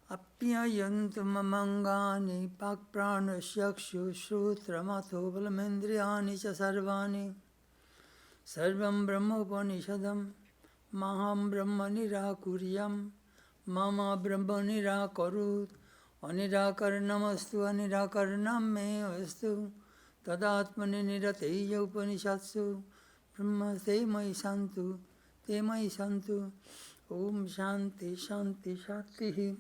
Apyayantu mamangani pakprana syakshu shrutramatu balamendriyani cha sarvani sarvam brahmopanishadam maham brahma nirakuryam mama brahma nirakarut anirakaranamastu anirakaranam me astu tadatmani nirateya upanishadsu brahma te mai santu Om Shanti Shanti Shanti.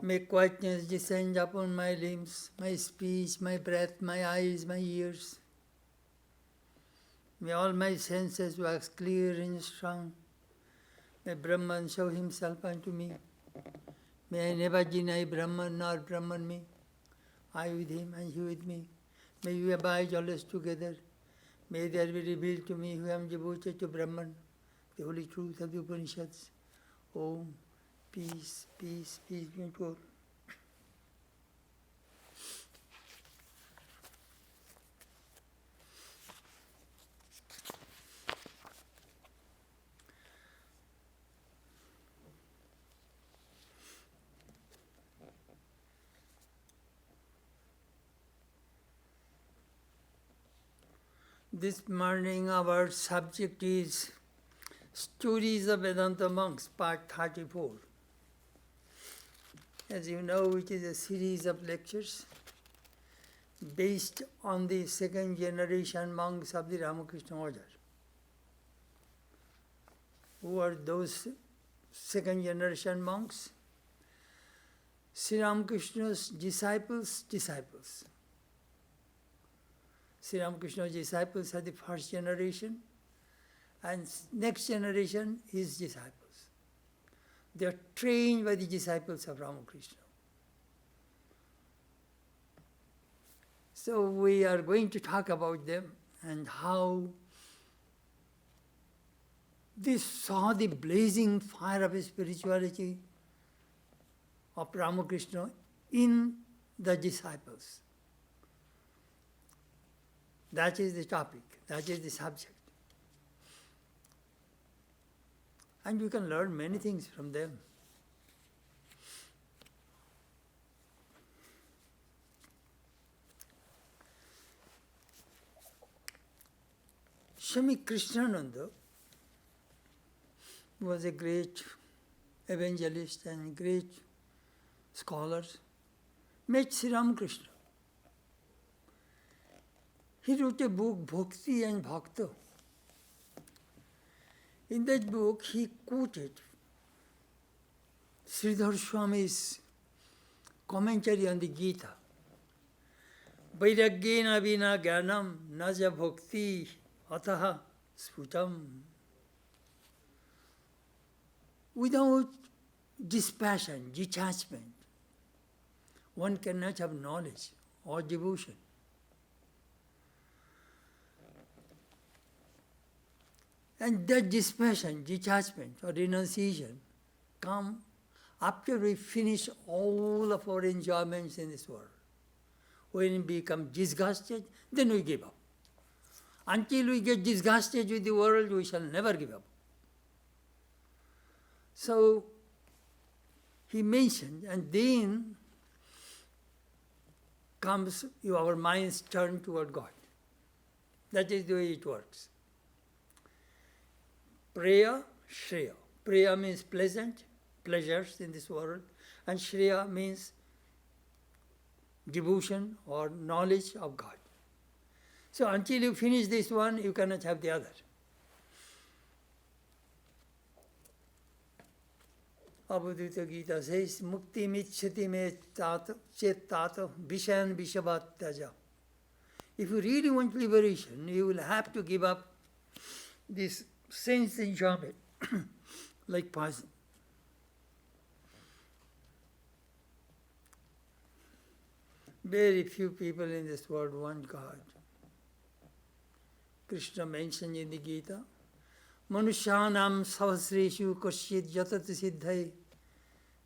May quietness descend upon my limbs, my speech, my breath, my eyes, my ears. May all my senses wax clear and strong. May Brahman show himself unto me. May I never deny Brahman nor Brahman me. I with him and he with me. May we abide always together. May there be revealed to me who am devoted to Brahman, the holy truth of the Upanishads. Om, peace, peace, peace be unto all. This morning our subject is Stories of Vedanta Monks, part 34. As you know, it is a series of lectures based on the second generation monks of the Ramakrishna order. Who are those second generation monks? Sri Ramakrishna's disciples' disciples. Sri Ramakrishna's disciples are the first generation, and next generation his disciples. They are trained by the disciples of Ramakrishna. So we are going to talk about them and how they saw the blazing fire of spirituality of Ramakrishna in the disciples. That is the topic, that is the subject. And you can learn many things from them. Swami Chetanananda was a great evangelist and great scholar, met Sri Ramakrishna. He wrote a book, Bhakti and Bhakta. In that book, he quoted Sridhar Swami's commentary on the Gita. Vairagyena vina jnanam naja bhakti ataha sputam. Without dispassion, detachment, one cannot have knowledge or devotion. And that dispassion, detachment or renunciation come after we finish all of our enjoyments in this world. When we become disgusted, then we give up. Until we get disgusted with the world, we shall never give up. So he mentioned, and then comes our minds turn toward God. That is the way it works. Preya, Shreya. Preya means pleasant, pleasures in this world, and Shreya means devotion or knowledge of God. So until you finish this one, you cannot have the other. Abhudita Gita says, Mukti michhati me chet tato vishayan vishavat taja. If you really want liberation, you will have to give up this sense enjoyment like poison. Very few people in this world want God. Krishna mentioned in the Gita, Manushyanam sahasreshu kasyid jatat siddhai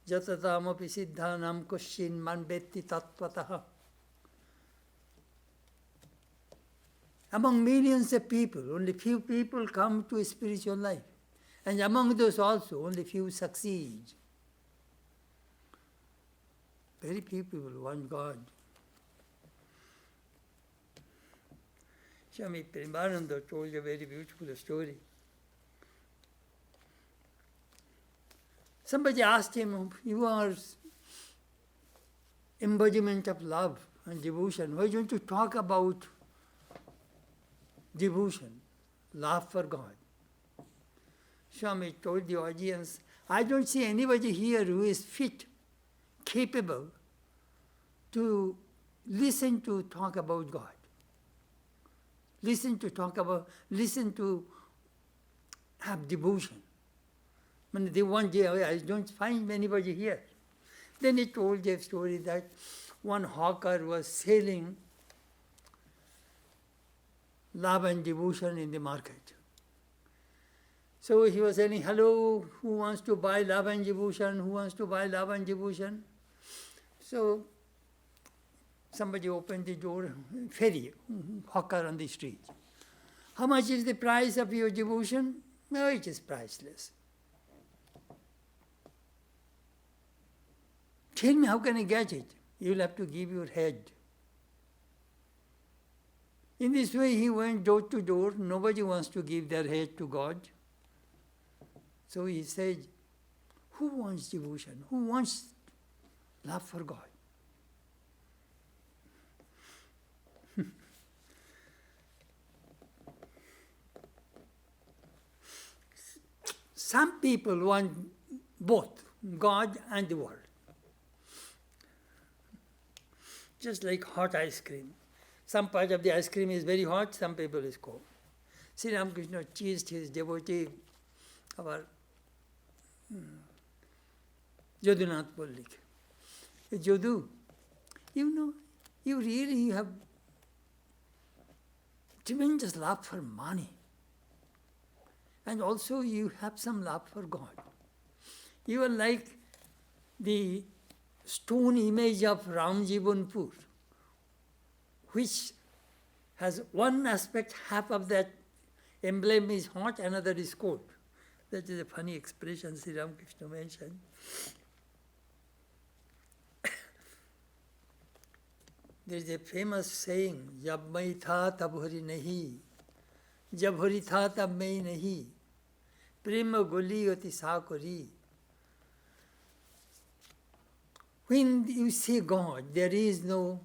jatatam api siddhanam kasyin man vetti tattvataha. Among millions of people, only few people come to a spiritual life. And among those also, only few succeed. Very few people want God. Swami Premananda told a very beautiful story. Somebody asked him, you are embodiment of love and devotion. Why don't you talk about devotion, love for God? Swami told the audience, I don't see anybody here who is fit, capable to listen to talk about God. Listen to have devotion. When they want, I don't find anybody here. Then he told a story that one hawker was selling love and devotion in the market. So he was saying, hello, who wants to buy love and devotion? Who wants to buy love and devotion? So somebody opened the door, ferry, hawker on the street. How much is the price of your devotion? No, it is priceless. Tell me, how can I get it? You'll have to give your head. In this way, he went door to door. Nobody wants to give their head to God. So he said, who wants devotion? Who wants love for God? Some people want both, God and the world. Just like hot ice cream. Some part of the ice cream is very hot, some people is cold. Sri Ramakrishna teased his devotee, our Jadunath Pollik. Jadu, you really have tremendous love for money. And also you have some love for God. You are like the stone image of Ramjibanpur, which has one aspect, half of that emblem is hot, another is cold. That is a funny expression Sri Ramakrishna mentioned. There is a famous saying, Jab mai tha tab hari nahi, jab hari tha tab mai nahi, prema goli oti saakori. When you say God, there is no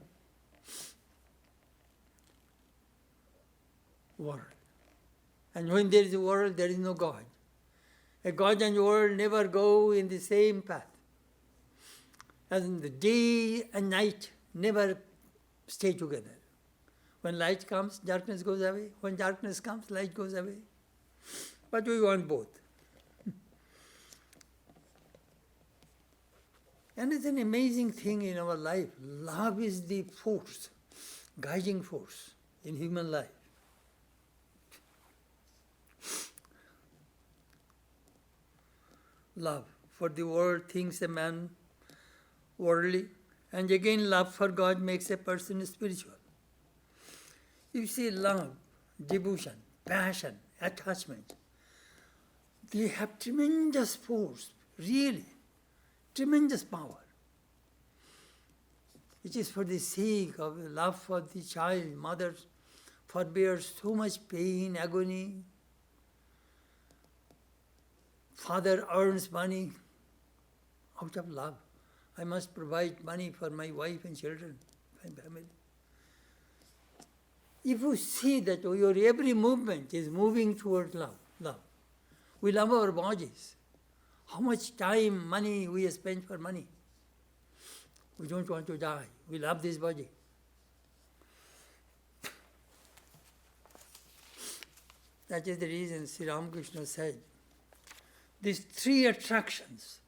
world. And when there is a world, there is no God. A God and world never go in the same path. As in the day and night never stay together. When light comes, darkness goes away. When darkness comes, light goes away. But we want both. And it's an amazing thing in our life. Love is the force, guiding force in human life. Love for the world thinks a man worldly, and again love for God makes a person spiritual. You see, love, devotion, passion, attachment, they have tremendous force, really, tremendous power. It is for the sake of love for the child, mother forbears so much pain, agony. Father earns money out of love. I must provide money for my wife and children, my family. If you see that your every movement is moving toward love. We love our bodies. How much time, money we spend for money. We don't want to die. We love this body. That is the reason Sri Ramakrishna said, these three attractions,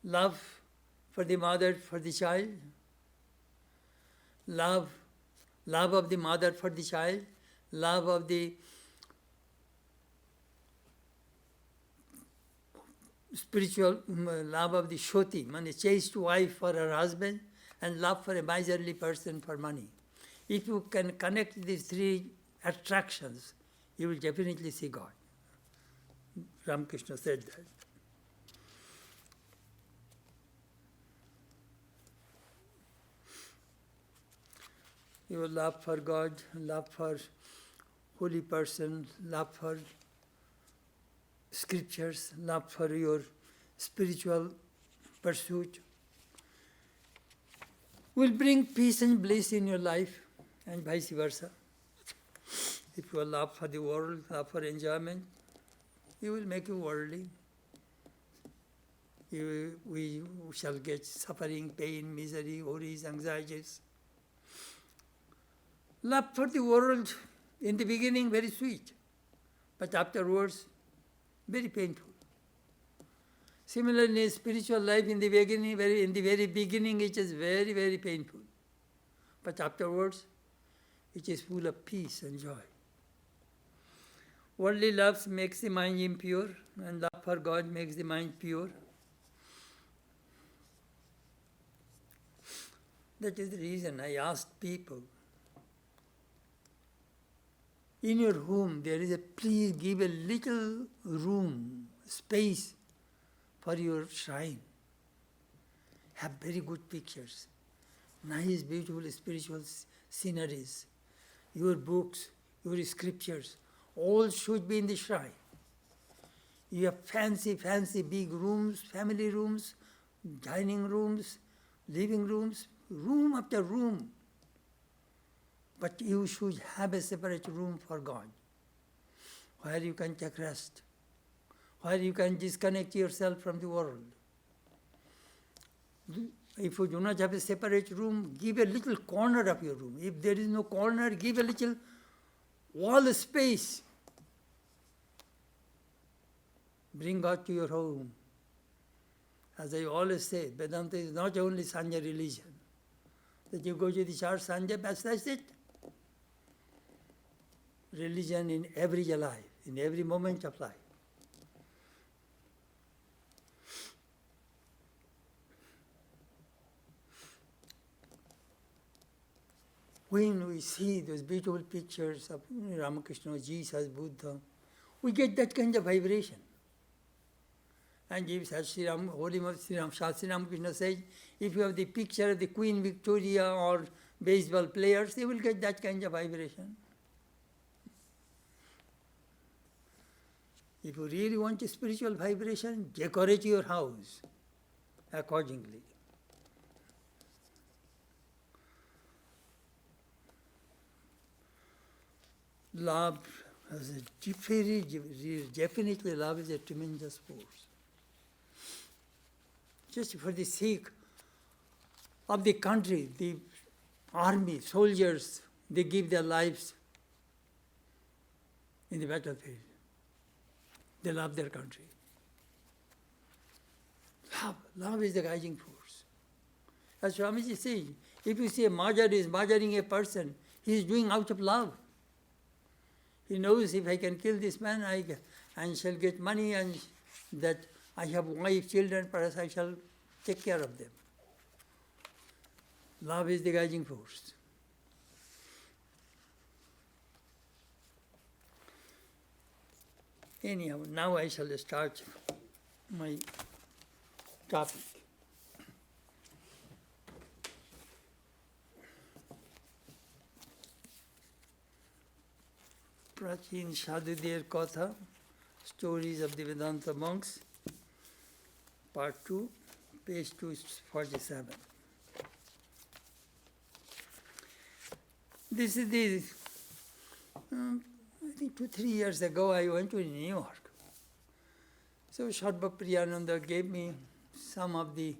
love for the mother, for the child, love of the mother for the child, love of the spiritual, love of the shoti, chaste wife for her husband, and love for a miserly person for money. If you can connect these three attractions, you will definitely see God. Ramakrishna said that. Your love for God, love for holy person, love for scriptures, love for your spiritual pursuit will bring peace and bliss in your life, and vice versa. If you have love for the world, love for enjoyment, you will make you worldly. We shall get suffering, pain, misery, worries, anxieties. Love for the world in the beginning very sweet, but afterwards very painful. Similarly, spiritual life in the very beginning it is very, very painful, but afterwards it is full of peace and joy. Worldly love makes the mind impure, and love for God makes the mind pure. That is the reason I asked people, in your home there is please give a little room, space for your shrine. Have very good pictures, nice, beautiful spiritual sceneries, your books, your scriptures, all should be in the shrine. You have fancy big rooms, family rooms, dining rooms, living rooms, room after room. But you should have a separate room for God, where you can take rest, where you can disconnect yourself from the world. If you do not have a separate room, give a little corner of your room. If there is no corner, give a little wall space. Bring God to your home. As I always say, Vedanta is not only Sanja religion. That you go to the church Sanja, that's it. Religion in every life, in every moment of life. When we see those beautiful pictures of Ramakrishna, Jesus, Buddha, we get that kind of vibration. And if Sri Ram, Holy Sri Ram, Shastri Ramakrishna says, if you have the picture of the Queen Victoria or baseball players, you will get that kind of vibration. If you really want a spiritual vibration, decorate your house accordingly. Love has definitely love is a tremendous force. Just for the sake of the country, the army, soldiers, they give their lives in the battlefield. They love their country. Love is the guiding force. As Swamiji says, if you see a Majar is martyring a person, he is doing out of love. He knows if I can kill this man, I shall get money, and that I have wife, children, perhaps I shall take care of them. Love is the guiding force. Anyhow, now I shall start my topic. Prachin Sadhudir Katha, Stories of the Vedanta Monks, Part 2, page 247. This is the, I think 2-3 years ago I went to New York. So Shadbhak Priyananda gave me some of the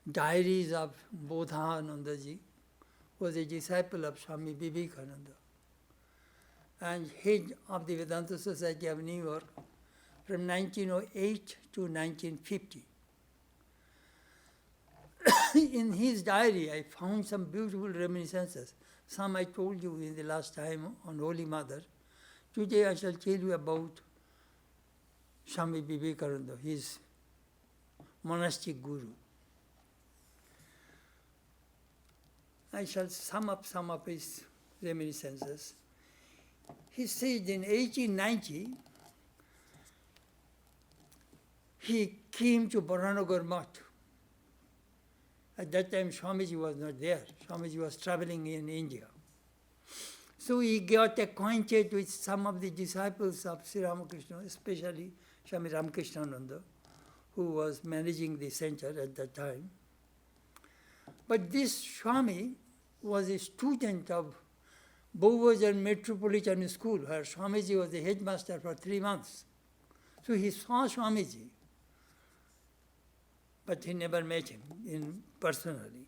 diaries of Bodhanandaji, who was a disciple of Swami Vivekananda and head of the Vedanta Society of New York from 1908 to 1950. In his diary, I found some beautiful reminiscences. Some I told you in the last time on Holy Mother. Today I shall tell you about Swami Vivekananda, his monastic guru. I shall sum up some of his reminiscences. He said in 1890, he came to Baranagar Math. At that time, Swamiji was not there. Swamiji was traveling in India. So he got acquainted with some of the disciples of Sri Ramakrishna, especially Swami Ramakrishnananda, who was managing the center at that time. But this Swami was a student of Beauvais Metropolitan School, where Swamiji was the headmaster for 3 months. So he saw Swamiji, but he never met him personally.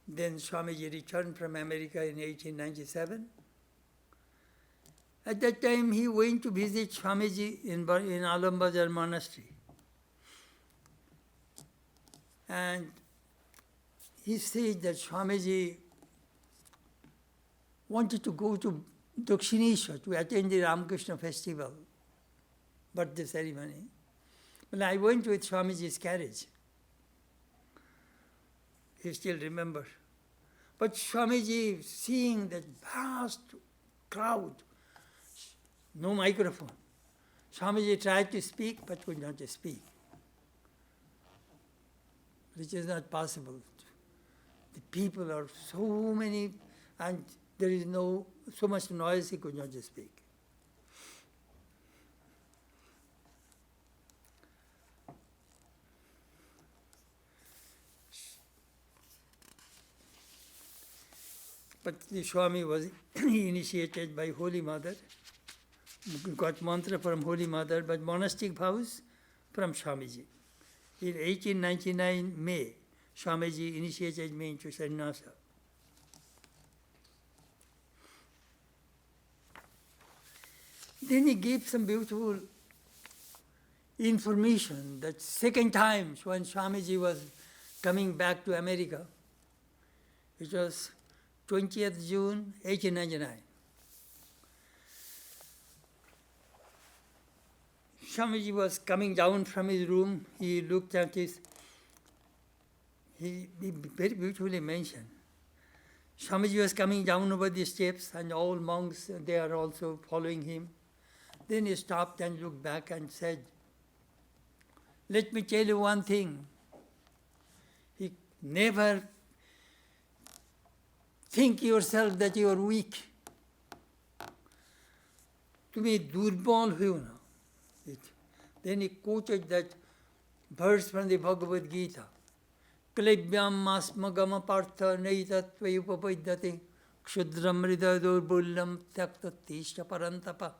Then Swamiji returned from America in 1897. At that time, he went to visit Swamiji in Alambazar Monastery. And he said that Swamiji wanted to go to Dakshineshwar to attend the Ramakrishna festival, birthday ceremony. Well, I went with Swamiji's carriage. He still remembers. But Swamiji, seeing that vast crowd, no microphone, Swamiji tried to speak but could not speak, which is not possible. The people are so many and there is so much noise he could not speak. But the Swami was initiated by Holy Mother, got mantra from Holy Mother, but monastic vows from Swamiji. In 1899 May, Swamiji initiated me into sannyasa. Then he gave some beautiful information that second time when Swamiji was coming back to America, it was 20th June 1899. Swamiji was coming down from his room. He looked at he very beautifully mentioned. Swamiji was coming down over the steps and all monks, they are also following him. Then he stopped and looked back and said, "Let me tell you one thing. He never think yourself that you are weak. Tumi durbal huyo na." Then he quoted that verse from the Bhagavad Gita. Klebhyam masmagama partha naitatva upapaidate kshudram hrida durbullam tyaktatishya parantapa.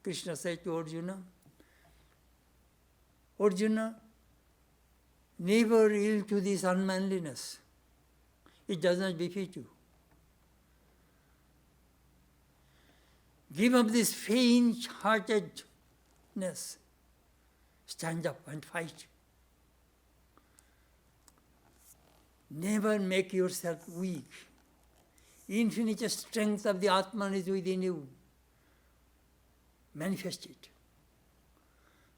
Krishna said to Arjuna, Arjuna, never yield to this unmanliness. It does not befit you. Give up this faint-heartedness. Stand up and fight. Never make yourself weak. Infinite strength of the Atman is within you. Manifest it.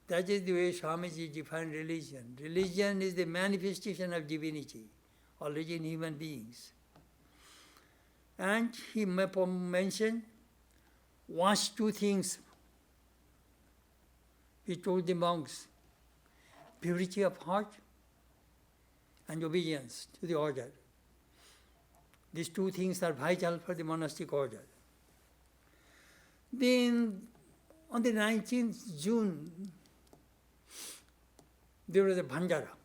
That is the way Swamiji defined religion. Religion is the manifestation of divinity, already in human beings. And he mentioned, watch two things. He told the monks, purity of heart and obedience to the order. These two things are vital for the monastic order. Then, on the 19th June, there was a Bhandara,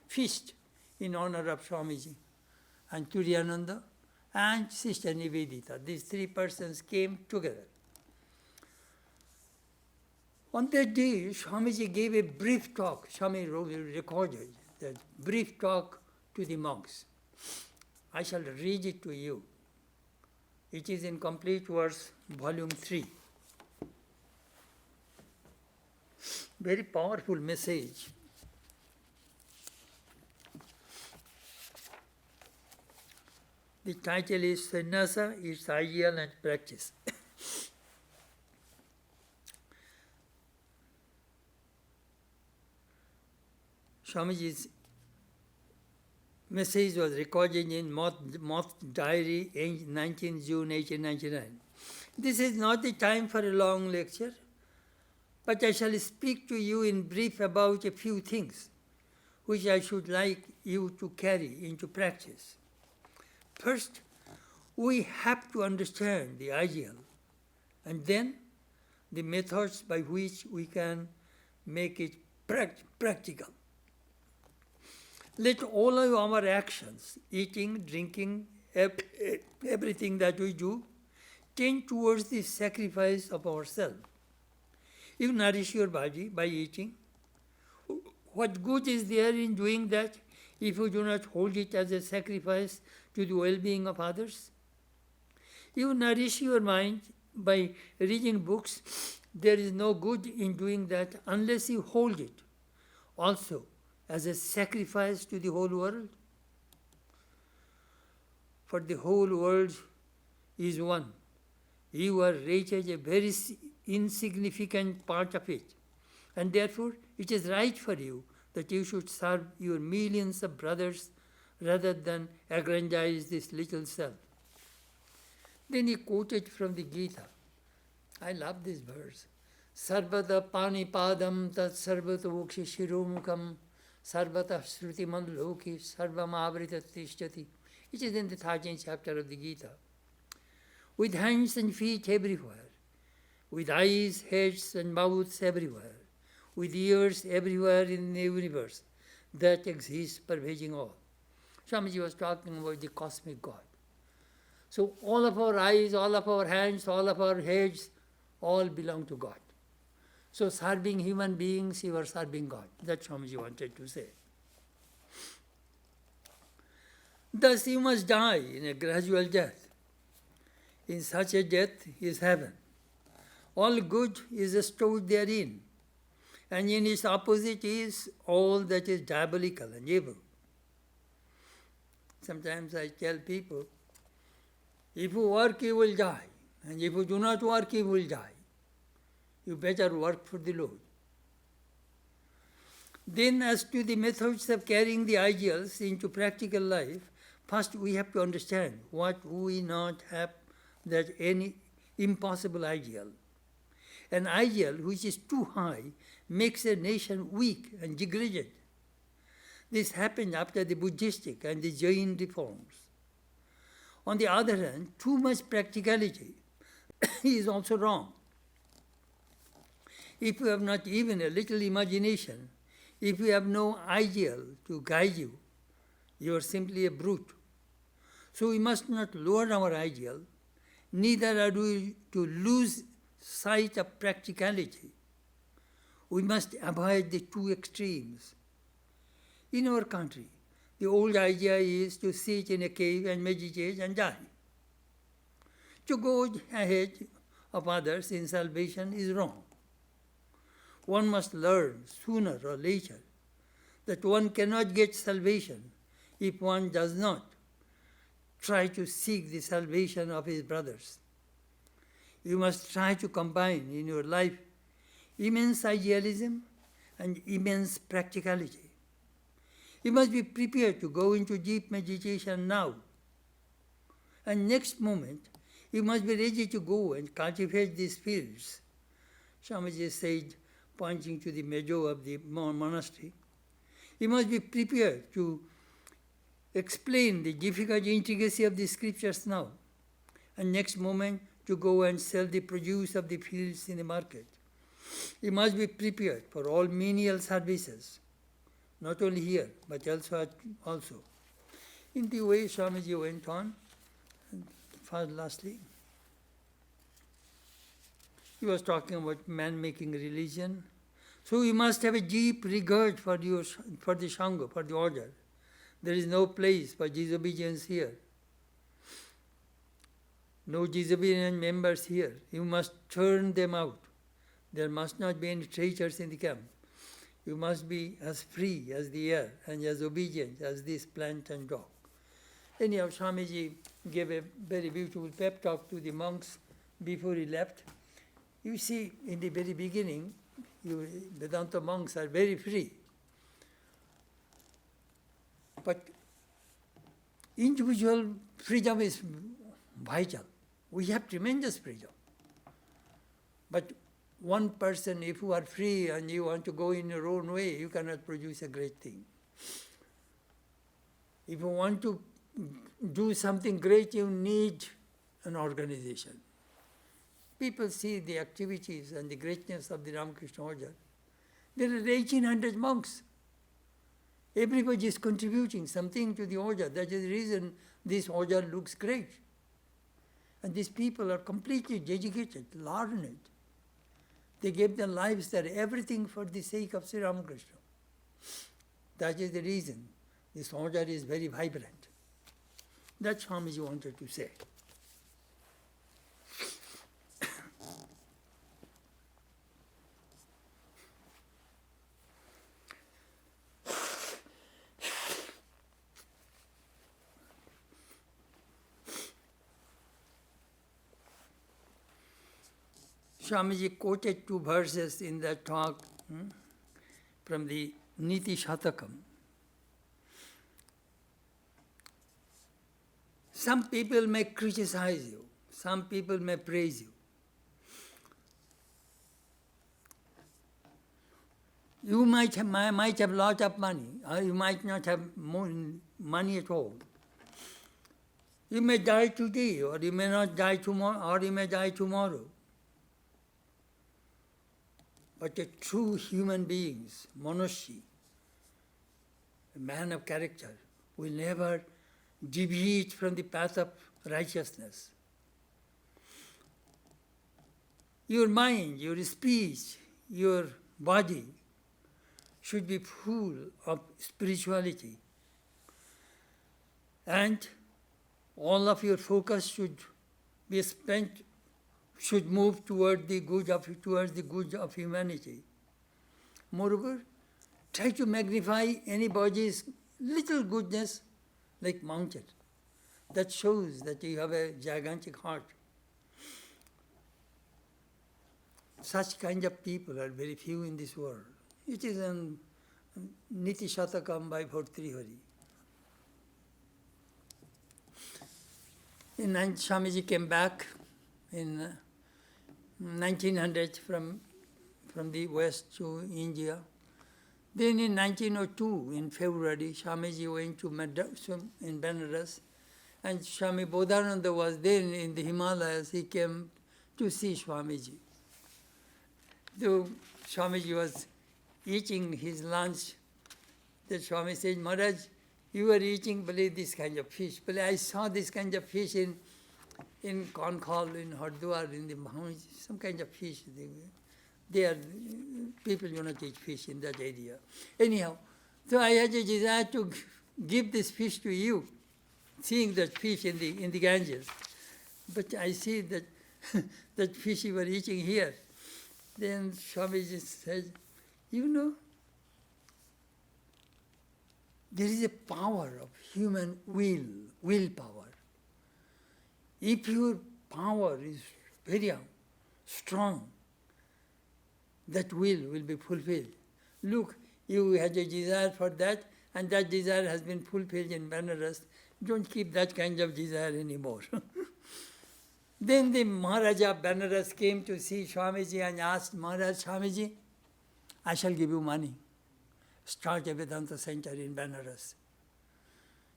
feast in honor of Swamiji and Turiyananda and Sister Nivedita. These three persons came together. On that day, Swamiji gave a brief talk. Swami recorded that brief talk to the monks. I shall read it to you. It is in complete verse, volume 3. Very powerful message. The title is Sannyasa, its Ideal and Practice. Swamiji's message was recorded in Moth Diary, 19 June 1899. This is not the time for a long lecture, but I shall speak to you in brief about a few things which I should like you to carry into practice. First, we have to understand the ideal, and then the methods by which we can make it practical. Let all of our actions, eating, drinking, everything that we do, tend towards the sacrifice of ourselves. You nourish your body by eating. What good is there in doing that if you do not hold it as a sacrifice to the well-being of others? You nourish your mind by reading books. There is no good in doing that unless you hold it also as a sacrifice to the whole world. For the whole world is one. You are rated a very insignificant part of it, and therefore it is right for you that you should serve your millions of brothers rather than aggrandize this little self. Then he quoted from the Gita. I love this verse. Sarvata panipadam tat sarvata vokshi shiromukam sarvata shrutiman loki sarvam avrita tishtati. It is in the 13th chapter of the Gita. With hands and feet everywhere, with eyes, heads and mouths everywhere, with ears everywhere in the universe that exists pervading all. Swamiji was talking about the cosmic God. So all of our eyes, all of our hands, all of our heads, all belong to God. So serving human beings, you are serving God. That's what Swamiji wanted to say. Thus you must die in a gradual death. In such a death is heaven. All good is stored therein, and in its opposite is all that is diabolical and evil. Sometimes I tell people, if you work, you will die, and if you do not work, you will die. You better work for the Lord. Then as to the methods of carrying the ideals into practical life, first we have to understand what we not have that any impossible ideal. An ideal which is too high makes a nation weak and degraded. This happened after the Buddhistic and the Jain reforms. On the other hand, too much practicality is also wrong. If you have not even a little imagination, if you have no ideal to guide you, you are simply a brute. So we must not lower our ideal, neither are we to lose sight of practicality. We must avoid the two extremes. In our country, the old idea is to sit in a cave and meditate and die. To go ahead of others in salvation is wrong. One must learn sooner or later that one cannot get salvation if one does not try to seek the salvation of his brothers. You must try to combine in your life immense idealism and immense practicality. You must be prepared to go into deep meditation now. And next moment, you must be ready to go and cultivate these fields. Swamiji said, pointing to the meadow of the monastery, you must be prepared to explain the difficult intricacy of the scriptures now, and next moment to go and sell the produce of the fields in the market. You must be prepared for all menial services, not only here, but elsewhere also. In the way Swamiji went on, lastly, he was talking about man-making religion. So you must have a deep regard for the Sangha, for the order. There is no place for disobedience here. No disobedient members here. You must turn them out. There must not be any traitors in the camp. You must be as free as the air and as obedient as this plant and dog. Anyhow, Swamiji gave a very beautiful pep talk to the monks before he left. You see, in the very beginning, Vedanta monks are very free. But individual freedom is vital. We have tremendous freedom. But one person, if you are free and you want to go in your own way, you cannot produce a great thing. If you want to do something great, you need an organization. People see the activities and the greatness of the Ramakrishna Oja. There are 1800 monks. Everybody is contributing something to the Oja. That is the reason this Oja looks great. And these people are completely dedicated, learned. They gave their lives, their everything for the sake of Sri Ramakrishna. That is the reason this Oja is very vibrant. That's what Swamiji wanted to say. Swamiji quoted two verses in that talk from the Niti Shatakam. Some people may criticize you, some people may praise you. You might have lot of money, or you might not have money at all. You may die today, or you may not die tomorrow, or you may die tomorrow. But a true human beings, Manushi, a man of character, will never deviate from the path of righteousness. Your mind, your speech, your body should be full of spirituality. And all of your focus should move towards the good of humanity. Moreover, try to magnify anybody's little goodness like mountain. That shows that you have a gigantic heart. Such kind of people are very few in this world. It is in Niti Shatakam by Bhartrihari. Swamiji came back in 1900 from the West to India. Then in 1902, in February, Swamiji went to in Benares, and Swami Bodhananda was then in the Himalayas. He came to see Swamiji. Though Swamiji was eating his lunch, the Swami said, Maharaj, you are eating this kind of fish. I saw this kind of fish in Konkhal, in Hardwar, in the mountains, some kind of fish. People do not eat fish in that area. Anyhow, so I had a desire to give this fish to you, seeing that fish in the Ganges. But I see that that fish you were eating here. Then Swamiji said, you know, there is a power of human willpower. If your power is very strong, that will be fulfilled. Look, you had a desire for that, and that desire has been fulfilled in Benares. Don't keep that kind of desire anymore. Then the Maharaja of Benares came to see Swamiji and asked, Maharaj, Swamiji, I shall give you money. Start a Vedanta center in Benares.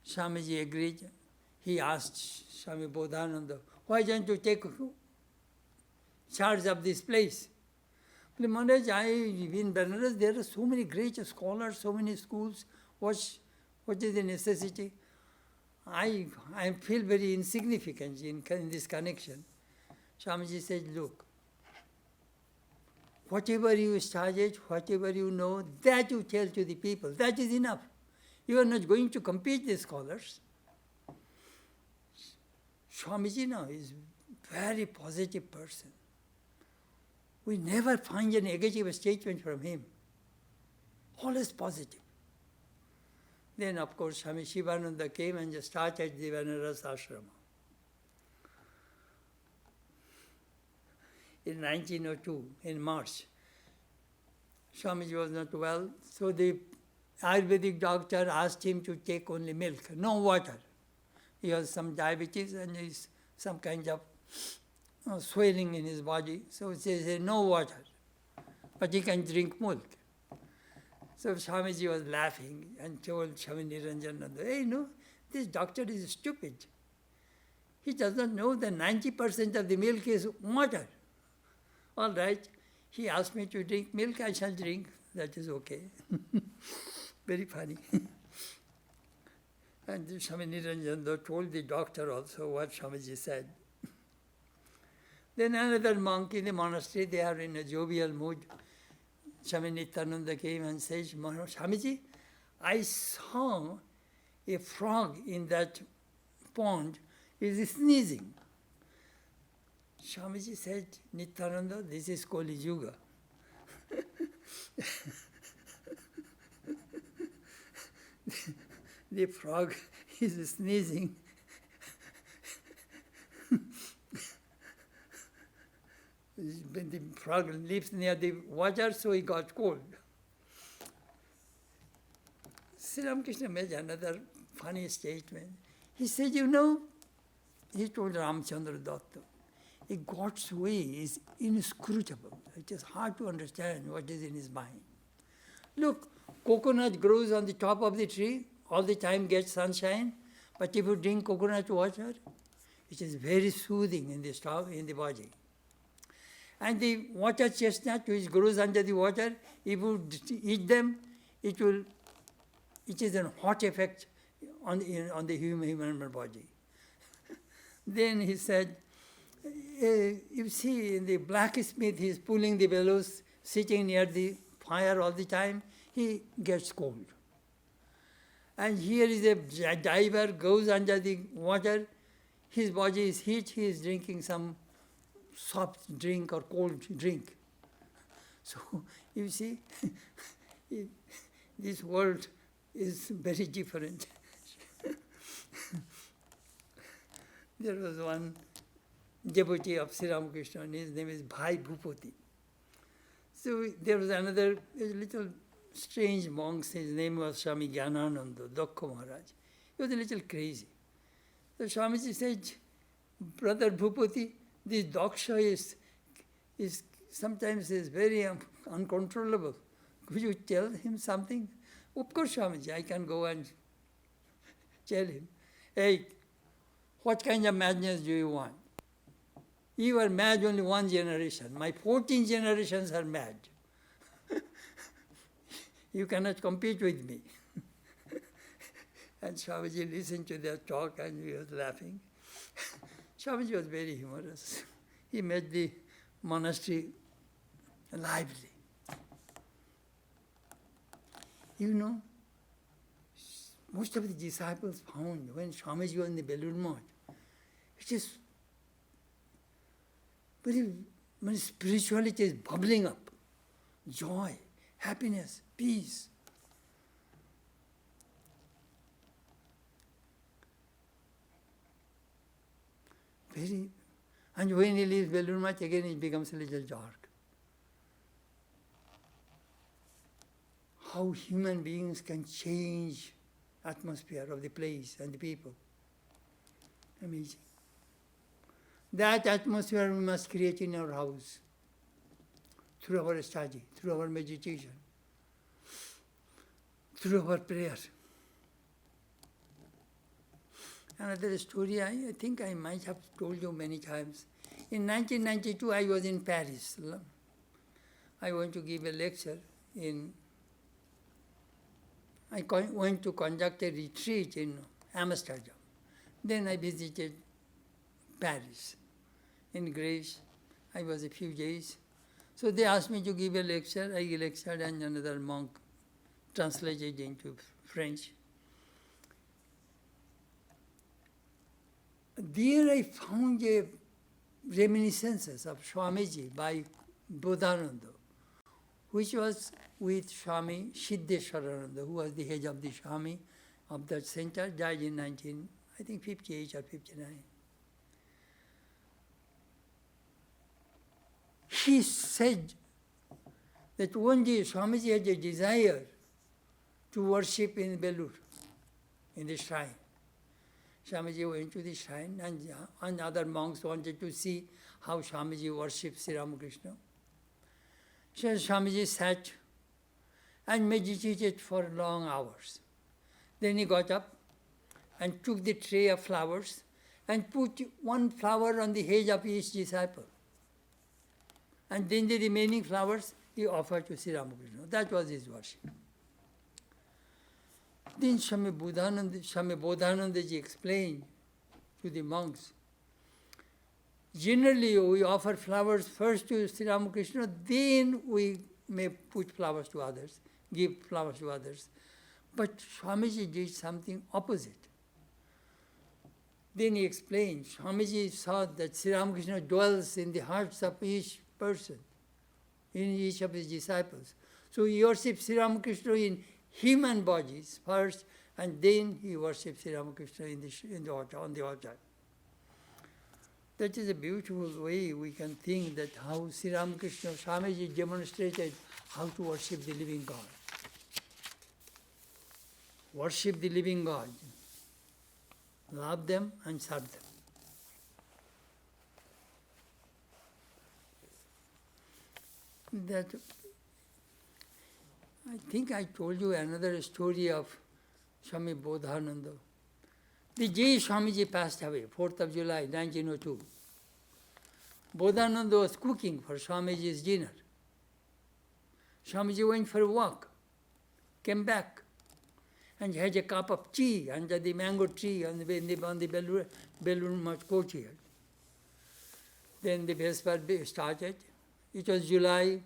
Swamiji agreed. He asked Swami Bodhananda, why don't you take charge of this place? Maharaj, in Benares there are so many great scholars, so many schools. What is the necessity? I feel very insignificant in this connection. Swamiji said, look, whatever you studied, whatever you know, that you tell to the people. That is enough. You are not going to compete with scholars. Swamiji now is a very positive person. We never find a negative statement from him. Always positive. Then, of course, Swami Shivananda came and just started the Benares ashrama. In 1902, in March, Swamiji was not well, so the Ayurvedic doctor asked him to take only milk, no water. He has some diabetes and is some kind of swelling in his body. So he says, no water, but he can drink milk. So Swamiji was laughing and told Swami Niranjananda, hey, no, this doctor is stupid. He does not know that 90% of the milk is water. All right, he asked me to drink milk, I shall drink. That is okay. Very funny. And Swami Niranjananda told the doctor also what Swamiji said. Then another monk in the monastery, they are in a jovial mood. Swami Nityananda came and said, Swamiji, I saw a frog in that pond is sneezing. Swamiji said, Nityananda, this is Kali Yuga. The frog is sneezing. When the frog lives near the water, so he got cold. Sri Ramakrishna made another funny statement. He said, you know, he told Ramchandra Datta, a God's way is inscrutable. It is hard to understand what is in his mind. Look, coconut grows on the top of the tree, all the time gets sunshine, but if you drink coconut water, it is very soothing in the body. And the water chestnut which grows under the water, if you eat them, it is a hot effect on the human body. Then he said, you see, in the blacksmith, he is pulling the bellows, sitting near the fire all the time, he gets cold. And here is a diver, goes under the water, his body is heat, he is drinking some soft drink or cold drink. So, you see, this world is very different. There was one devotee of Sri Ramakrishna, and his name is Bhai Bhupati. So there was another little strange monk, his name was Swami Jnanananda, Dakha Maharaj. He was a little crazy. So Swamiji said, Brother Bhupati, this Daksha is sometimes is very uncontrollable. Could you tell him something? Of course, Swamiji, I can go and tell him, hey, what kind of madness do you want? You are mad only one generation. My 14 generations are mad. You cannot compete with me. And Swamiji listened to their talk and he was laughing. Swamiji was very humorous. He made the monastery lively. You know, most of the disciples found when Swamiji was in the Belur Math, it is when spirituality is bubbling up, joy, happiness, peace. And when he leaves Belur Math, again it becomes a little dark. How human beings can change atmosphere of the place and the people. Amazing. That atmosphere we must create in our house, through our study, through our meditation, through our prayer. Another story, I think I might have told you many times. In 1992, I was in Paris. I went to give a lecture I went to conduct a retreat in Amsterdam. Then I visited Paris. In Greece, I was a few days. So they asked me to give a lecture. I lectured and another monk translated into French. There I found a reminiscences of Swamiji by Bodhananda, which was with Swami Siddheswarananda, who was the head of the Swami of that center, died in 58 or 59. He said that one day Swamiji had a desire to worship in Belur, in the shrine. Swamiji went to the shrine and other monks wanted to see how Swamiji worshipped Sri Ramakrishna. So Swamiji sat and meditated for long hours. Then he got up and took the tray of flowers and put one flower on the head of each disciple. And then the remaining flowers he offered to Sri Ramakrishna. That was his worship. Then Swami Bodhanandaji explained to the monks, generally we offer flowers first to Sri Ramakrishna, then we may put flowers to others, give flowers to others. But Swamiji did something opposite. Then he explained, Swamiji saw that Sri Ramakrishna dwells in the hearts of each person, in each of his disciples. So he worships Sri Ramakrishna in human bodies first, and then he worships Sri Ramakrishna on the altar. That is a beautiful way we can think that how Sri Ramakrishna, Swamiji demonstrated how to worship the living God. Worship the living God. Love them and serve them. That I think I told you another story of Swami Bodhananda. The day Swamiji passed away, 4th of July, 1902, Bodhananda was cooking for Swamiji's dinner. Swamiji went for a walk, came back, and had a cup of tea under the mango tree on the Belur Math courtyard. Then the Vesper started. It was July.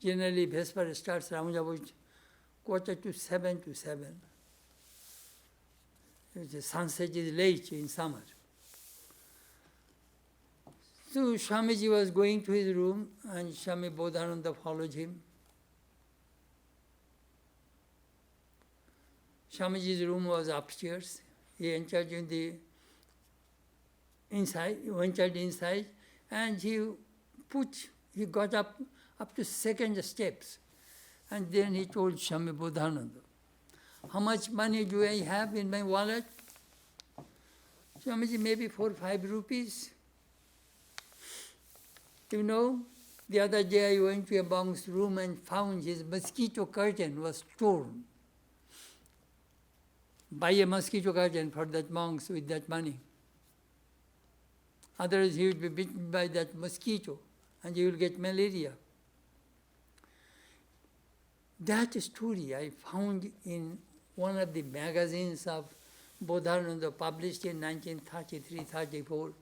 Generally, Vesper starts around about 6:45 to 7. The sunset is late in summer. So Swamiji was going to his room and Swami Bodhananda followed him. Swamiji's room was upstairs. He entered inside and he got up to second steps. And then he told Swami Bodhananda, how much money do I have in my wallet? Swamiji, maybe 4 or 5 rupees. You know, the other day I went to a monk's room and found his mosquito curtain was torn. Buy a mosquito curtain for that monks with that money. Otherwise he would be bitten by that mosquito and he will get malaria. That story I found in one of the magazines of Bodhananda published in 1933-34.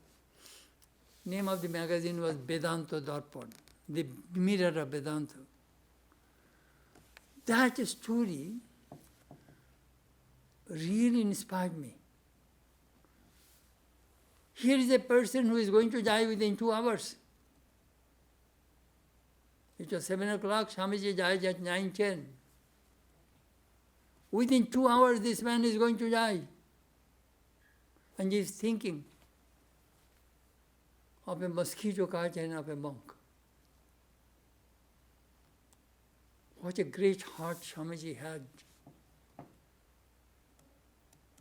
Name of the magazine was Vedanta Darpan, the mirror of Vedanta. That story really inspired me. Here is a person who is going to die within 2 hours. It was 7 o'clock, Swamiji died at 9:10. Within 2 hours this man is going to die. And he is thinking of a mosquito curtain of a monk. What a great heart Swamiji had.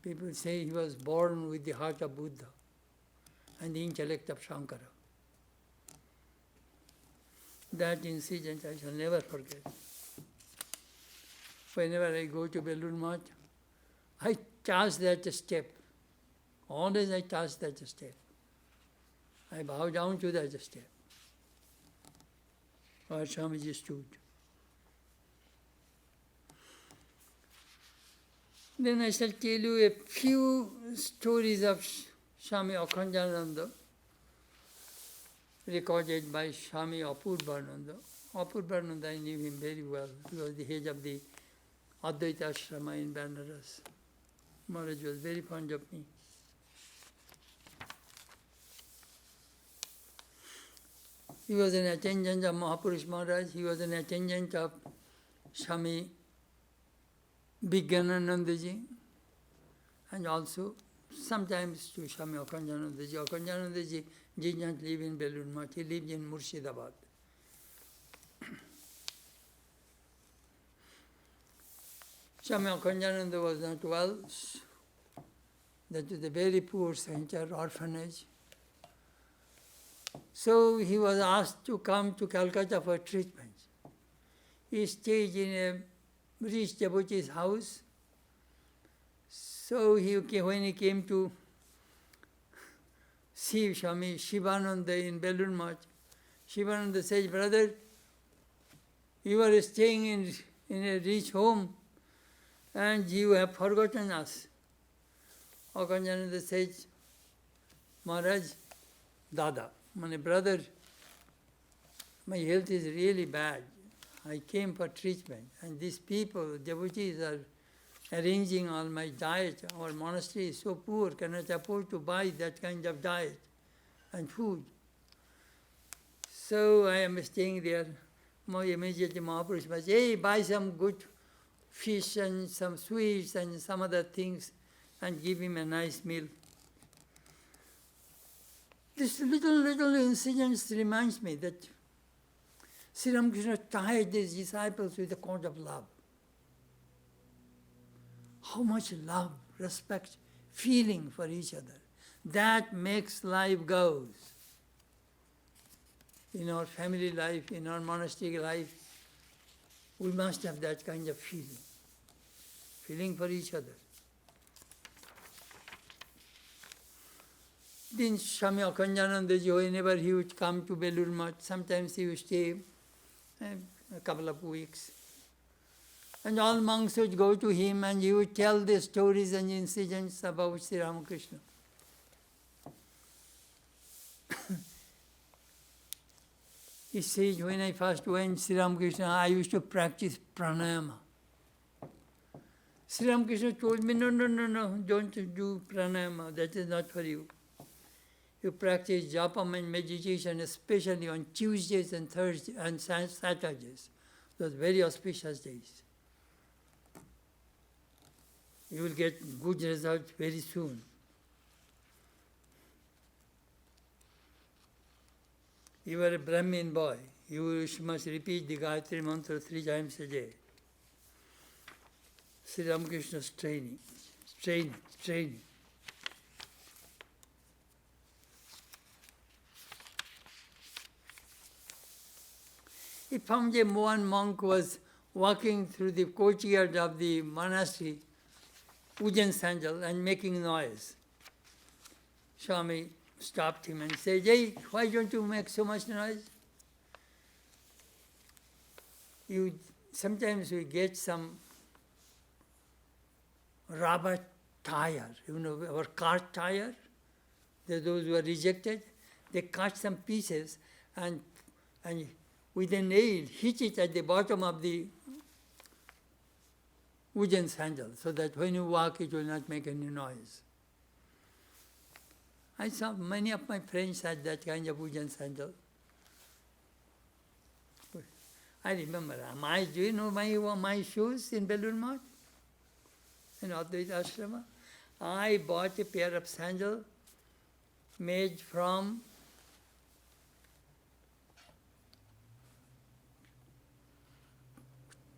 People say he was born with the heart of Buddha and the intellect of Shankara. That incident I shall never forget. Whenever I go to Belur Math, I touch that step. Always I touch that step. I bow down to that step where Swamiji stood. Then I shall tell you a few stories of Swami Akhandananda recorded by Swami Apurvananda. Apurvananda, I knew him very well. He was the head of the Advaita Ashrama in Banaras. Maharaj was very fond of me. He was an attendant of Mahapurush Maharaj. He was an attendant of Swami Vijnananandaji and also sometimes to Swami Akhandanandaji. Akhandanandaji did not live in Belur Math, he lived in Murshidabad. Swami Akhandananda was not well. That was a very poor center, orphanage. So he was asked to come to Calcutta for treatment. He stayed in a rich devotee's house. So when he came to see Swami Shivananda in Belur Math, Shivananda says, "Brother, you are staying in a rich home and you have forgotten us." Akhandananda says, "Maharaj, Dada, my brother, my health is really bad. I came for treatment, and these people, devotees, are arranging all my diet. Our monastery is so poor, cannot afford to buy that kind of diet and food. So I am staying there." Immediately Mahaprabhu says, "Hey, buy some good fish and some sweets and some other things and give him a nice meal." This little incident reminds me that Sri Ramakrishna tied his disciples with a cord of love. How much love, respect, feeling for each other. That makes life goes. In our family life, in our monastic life, we must have that kind of feeling for each other. Then Swami Akhandananda ji, whenever he would come to Belur Math, sometimes he would stay a couple of weeks. And all monks would go to him and he would tell the stories and incidents about Sri Ramakrishna. He says, when I first went Sri Ramakrishna, I used to practice pranayama. Sri Ramakrishna told me, no, don't do pranayama, that is not for you. You practice japam and meditation, especially on Tuesdays and Thursdays and Saturdays, those very auspicious days. You will get good results very soon. You are a Brahmin boy. You must repeat the Gayatri Mantra 3 times a day. Sri Ramakrishna's training. He found one monk was walking through the courtyard of the monastery, wooden sandal, and making noise. Swami stopped him and said, "Hey, why don't you make so much noise? Sometimes we get some rubber tire, our cart tire, those who are rejected, they cut some pieces and with a nail hit it at the bottom of the wooden sandal so that when you walk it will not make any noise." I saw many of my friends had that kind of wooden sandal. I remember, do you know my shoes in Belur Math? In Advaita Ashrama? I bought a pair of sandals made from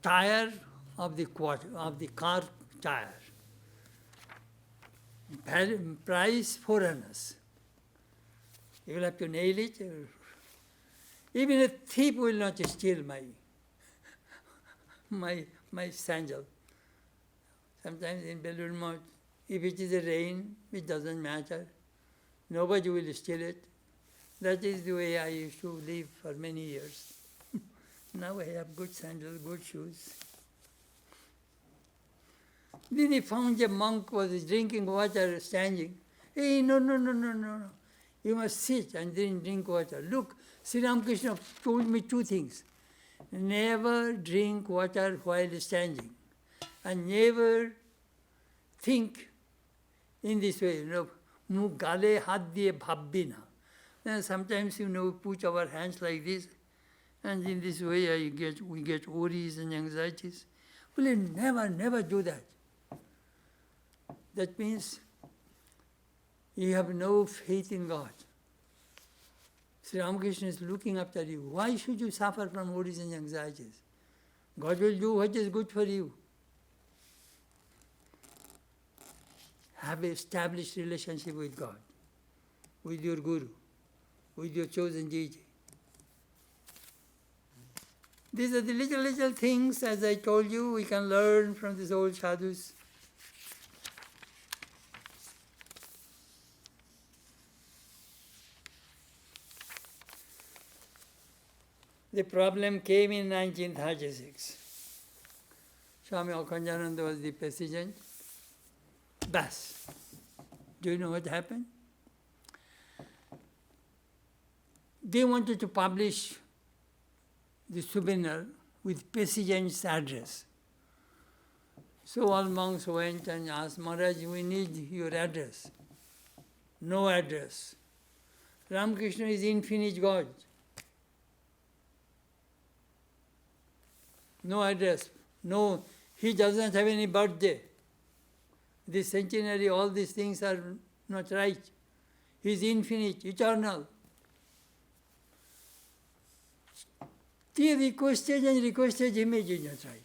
tire of the car tire. Price 4 annas. You will have to nail it. Even a thief will not steal my sandal. Sometimes in Belur Math, if it is a rain, it doesn't matter. Nobody will steal it. That is the way I used to live for many years. Now I have good sandals, good shoes. Then he found a monk was drinking water standing. Hey, no. You must sit and then drink water. Look, Sri Ramakrishna told me 2 things. Never drink water while standing. And never think in this way, mu gale hat diye bhabbina. And sometimes, we put our hands like this, and in this way we get worries and anxieties. Well, never do that. That means you have no faith in God. Sri Ramakrishna is looking after you. Why should you suffer from worries and anxieties? God will do what is good for you. have established relationship with God, with your Guru, with your chosen Gigi. These are the little things, as I told you, we can learn from these old sadhus. The problem came in 1936. Swami Akhandananda was the president. Bas. Do you know what happened? They wanted to publish the souvenir with president's address. So all monks went and asked, Maharaj, we need your address. No address. Ramakrishna is infinite God. No address. No, he doesn't have any birthday. The centenary, all these things are not right. He is infinite, eternal. They requested and requested, he made it not right.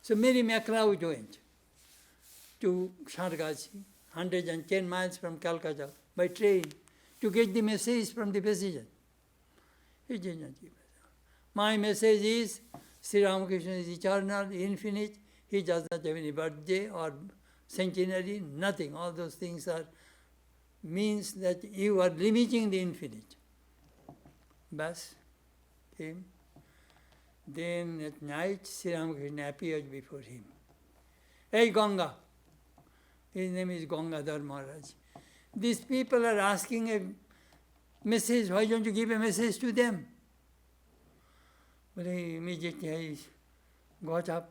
So Mary MacLeod went to Sargachi, 110 miles from Calcutta, by train, to get the message from the president. He did not give it. My message is, Sri Ramakrishna is eternal, infinite, he does not have any birthday or centenary, nothing. All those things are means that you are limiting the infinite. Bas came. Then at night, Sri Ramakrishna appeared before him. Hey Ganga! His name is Gangadhar Maharaj. These people are asking a message, why don't you give a message to them? But immediately I got up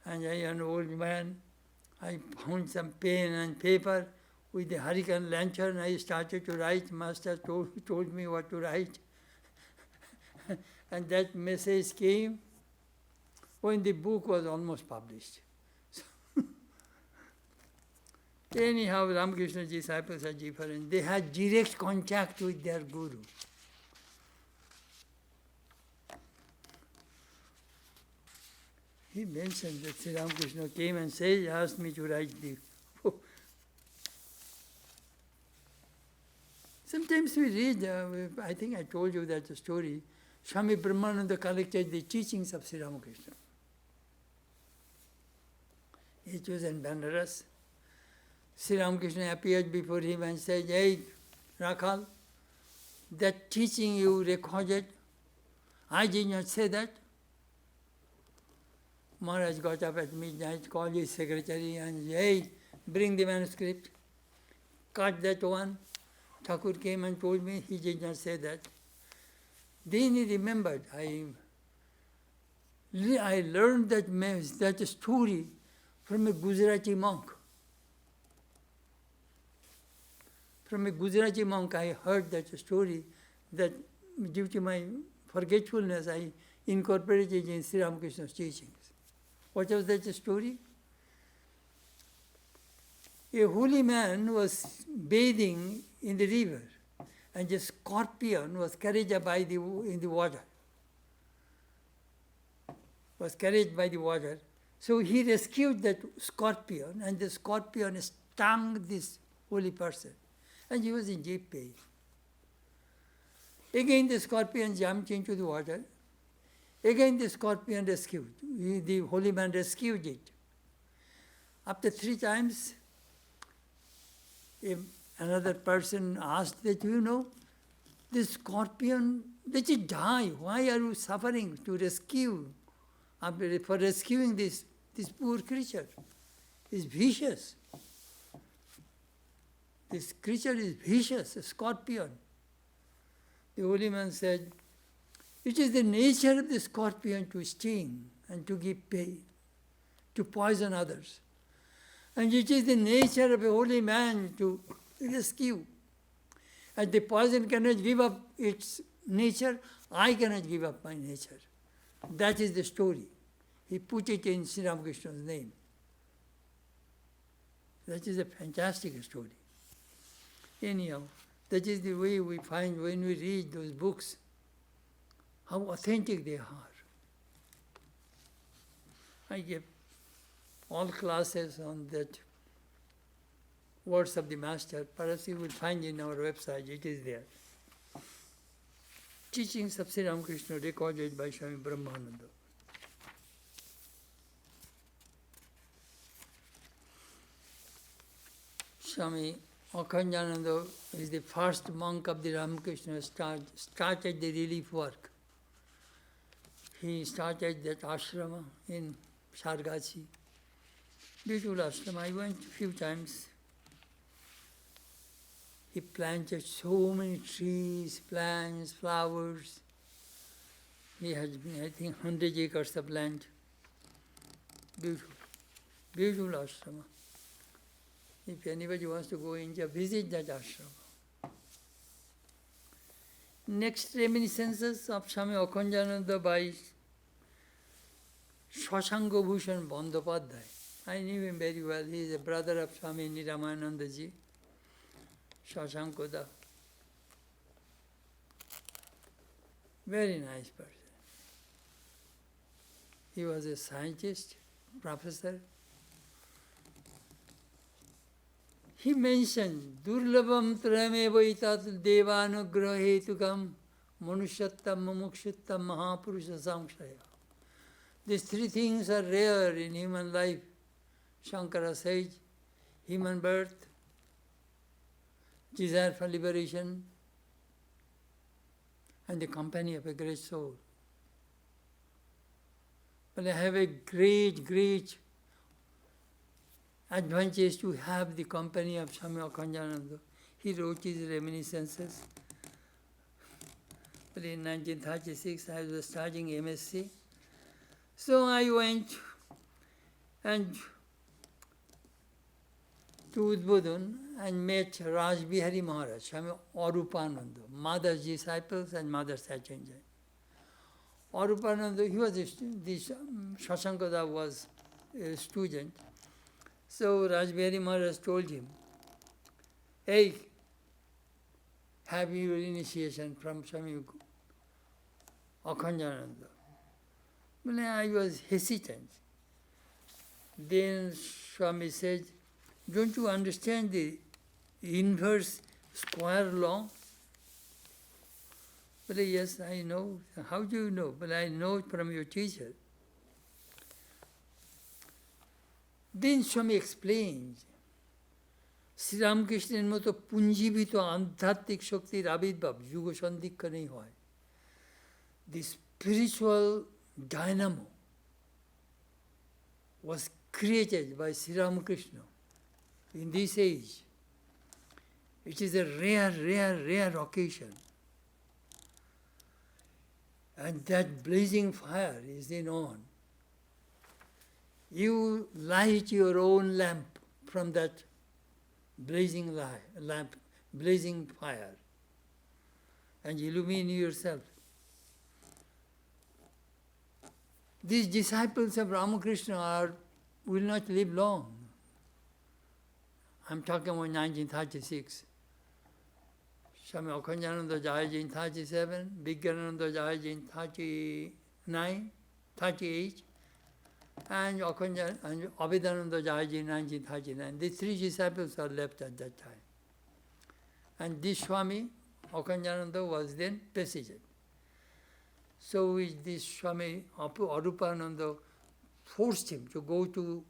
and I, an old man, I found some pen and paper with the hurricane lantern. I started to write. Master told me what to write. And that message came when the book was almost published. Anyhow, Ramakrishna's disciples are different. They had direct contact with their Guru. He mentioned that Sri Ramakrishna came and said, asked me to write the book. Sometimes we read, I think I told you that story, Swami Brahmananda collected the teachings of Sri Ramakrishna. It was in Banaras. Sri Ramakrishna appeared before him and said, hey, Rakhal, that teaching you recorded, I did not say that. Maharaj got up at midnight, called his secretary and said, hey, bring the manuscript, cut that one. Thakur came and told me he did not say that. Then he remembered, I learned that story from a Gujarati monk. From a Gujarati monk I heard that story that due to my forgetfulness I incorporated in Sri Ramakrishna's teachings. What was that story? A holy man was bathing in the river and a scorpion was carried in the water. Was carried by the water. So he rescued that scorpion and the scorpion stung this holy person and he was in deep pain. Again the scorpion jumped into the water. Again the scorpion rescued. The holy man rescued it. After 3 times, another person asked that, this scorpion, let it die. Why are you suffering to rescue? For rescuing this poor creature. It's vicious. This creature is vicious, a scorpion. The holy man said, it is the nature of the scorpion to sting and to give pain, to poison others. And it is the nature of a holy man to rescue. And the poison cannot give up its nature, I cannot give up my nature. That is the story. He put it in Sri Ramakrishna's name. That is a fantastic story. Anyhow, that is the way we find when we read those books, how authentic they are. I gave all classes on that words of the Master. Perhaps you will find in our website, it is there. Teachings of Sri Ramakrishna recorded by Swami Brahmananda. Swami Akhandananda is the first monk of the Ramakrishna, started the relief work. He started that ashrama in Sargachi. Beautiful ashrama. I went a few times. He planted so many trees, plants, flowers. He has, I think, 100 acres of land. Beautiful. Beautiful ashrama. If anybody wants to go in India, visit that ashrama. Next reminiscences of Swami Akhandananda by Shashanka Bhushan Bandyopadhyay. I knew him very well. He is a brother of Swami Niramanandaji, Shashankoda. Very nice person. He was a scientist, professor. He mentioned, Durlabam Trameva itat devanugraha hetukam manushyatam mumukshittam mahapurusha samshaya. These three things are rare in human life. Shankara says, human birth, desire for liberation, and the company of a great soul. But I have a great advantage to have the company of Swami Akhandananda. He wrote his reminiscences. But in 1936, I was studying MSc. So I went and to Udbodhan and met Raj Bihari Maharaj, Swami Arupananda, mother's disciples and mother's attendant. Arupananda, he was this Shashankada was a student. So Raj Bihari Maharaj told him, hey, have your initiation from Swami Akhandananda. Well, I was hesitant. Then Swami said, don't you understand the inverse square law? But yes, I know. How do you know? But I know it from your teacher. Then Swami explains, Sri Ramakrishna's moto punjibito adhyatmik shaktir abhirbhav yuga sandikha nahi hoy. The spiritual dynamo was created by Sri Ramakrishna in this age. It is a rare occasion. And that blazing fire is then on. You light your own lamp from that blazing lamp, blazing fire, and illumine yourself. These disciples of Ramakrishna will not live long. I'm talking about 1936. Swami Akhandananda died in 37, Vigyanananda died in 39, 38, and Abhidananda died in 1939. The three disciples are left at that time. And this Swami Akhandananda was then president. So this Swami Arupananda forced him to go to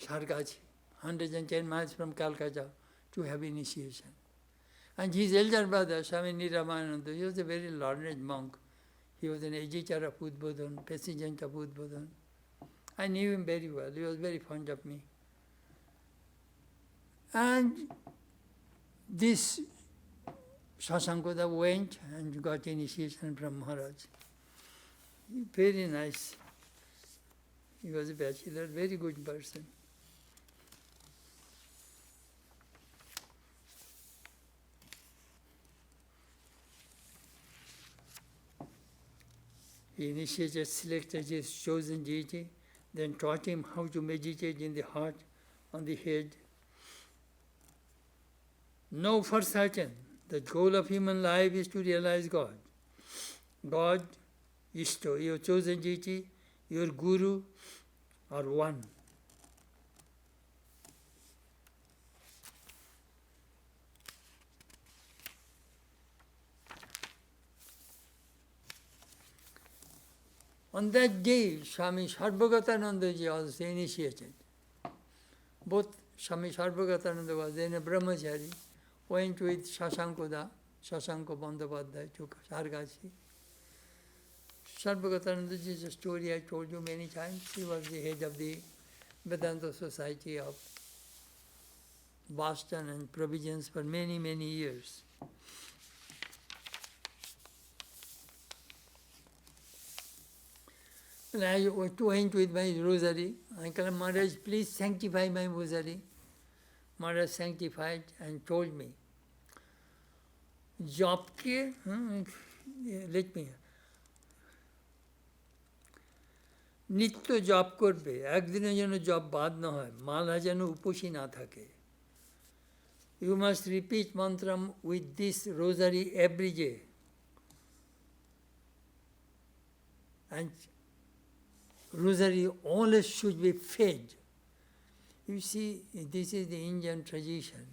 Sargachi, 110 miles from Calcutta, to have initiation. And his elder brother, Swami Niramananda, he was a very learned monk. He was an editor of Udbodhan, president of Udbodhan. I knew him very well. He was very fond of me. And this Shashankoda went and got initiation from Maharaj. Very nice. He was a bachelor, very good person. He initiated, selected his chosen deity, then taught him how to meditate in the heart, on the head. Know for certain the goal of human life is to realize God. God, Ishto, your chosen deity, your Guru are one. On that day, Swami Sarvagatanandaji also initiated. Both Swami Sarvagatananda was then a brahmachari, went with Shashanko Bandhavadhyaya to Sargasi. Sarvagatanandaji is a story I told you many times. He was the head of the Vedanta Society of Boston and Provisions for many, many years. And I went with my rosary. I told Maharaj, please sanctify my rosary. Maharaj sanctified and told me, job ke, let me, নিত্য জপ করবে, একদিনের জন্য জপ বাদ না হয়, মালা যেন উপসী না থাকে। You must repeat mantram with this rosary every day. And rosary always should be fed. You see, this is the Indian tradition.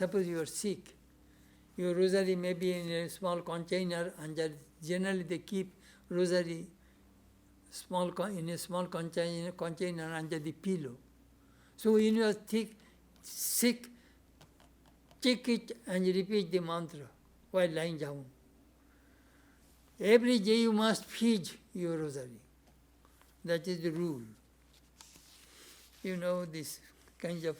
Suppose you are sick, your rosary may be in a small container, and generally they keep rosary in a small container under the pillow. So when you are sick, take it and repeat the mantra while lying down. Every day you must feed your rosary. That is the rule. You know, this kind of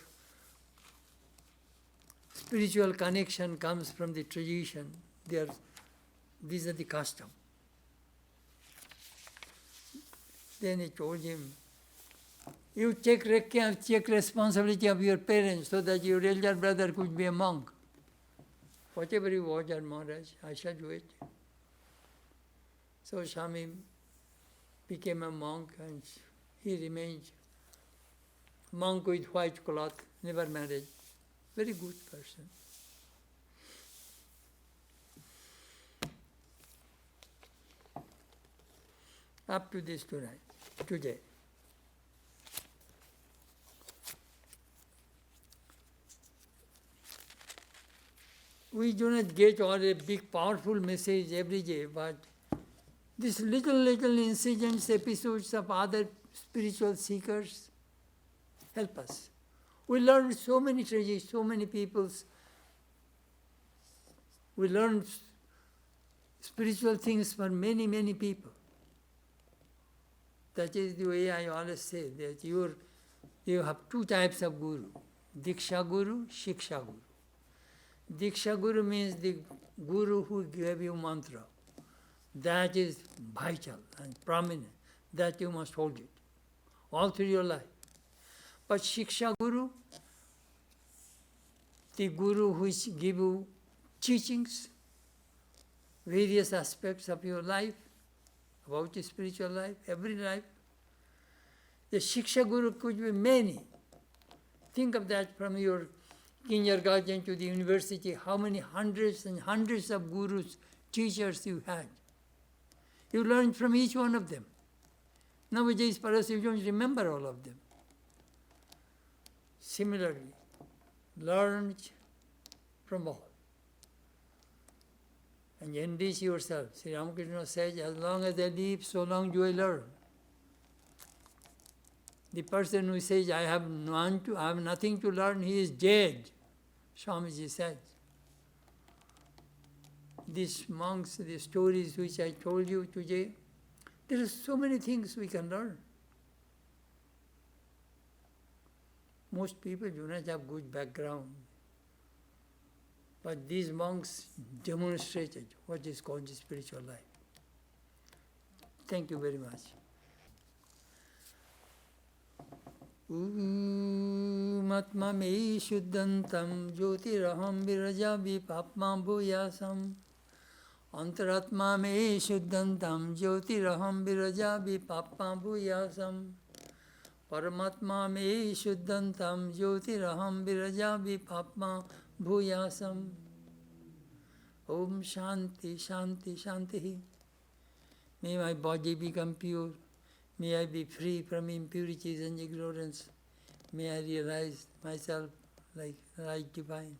spiritual connection comes from the tradition. These are the custom. Then he told him, you take responsibility of your parents so that your elder brother could be a monk. Whatever you order, Maharaj, I shall do it. So Swami became a monk and he remained monk with white cloth, never married. Very good person. Up to this today. We do not get all a big powerful message every day, but these little incidents, episodes of other spiritual seekers help us. We learn so many traditions, so many peoples. We learn spiritual things from many, many people. That is the way I always say that you have two types of guru, Diksha Guru, Shiksha Guru. Diksha Guru means the guru who gave you mantra. That is vital and prominent. That you must hold it all through your life. But Shiksha Guru, the guru which give you teachings, various aspects of your life, about your spiritual life, every life. The Shiksha Guru could be many. Think of that from your kindergarten to the university, how many hundreds and hundreds of gurus, teachers you had. You learned from each one of them. Nowadays, perhaps you don't remember all of them. Similarly, learned from all. And enrich yourself. Sri Ramakrishna says, as long as I live, so long do I learn. The person who says, I have nothing to learn, he is dead, Swamiji said. These monks, the stories which I told you today, there are so many things we can learn. Most people do not have good background. But these monks demonstrated what is called the spiritual life. Thank you very much. Matma me shuddhantam jyotiraham viraja vipapma bhuyasam. Antaratma me shuddhantam jyotiraham viraja vipapma bhuyasam. Paramatma me shuddhantam jyotiraham viraja vipapma bhuyasam. Om Shanti, Shanti, Shanti. May my body become pure. May I be free from impurities and ignorance. May I realize myself like right divine.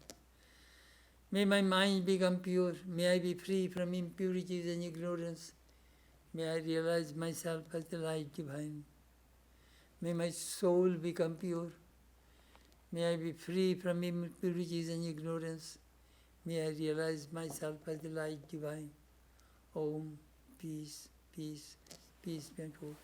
May my mind become pure. May I be free from impurities and ignorance. May I realize myself as the light divine. May my soul become pure. May I be free from impurities and ignorance. May I realize myself as the light divine. Om, peace, peace, peace be unto all.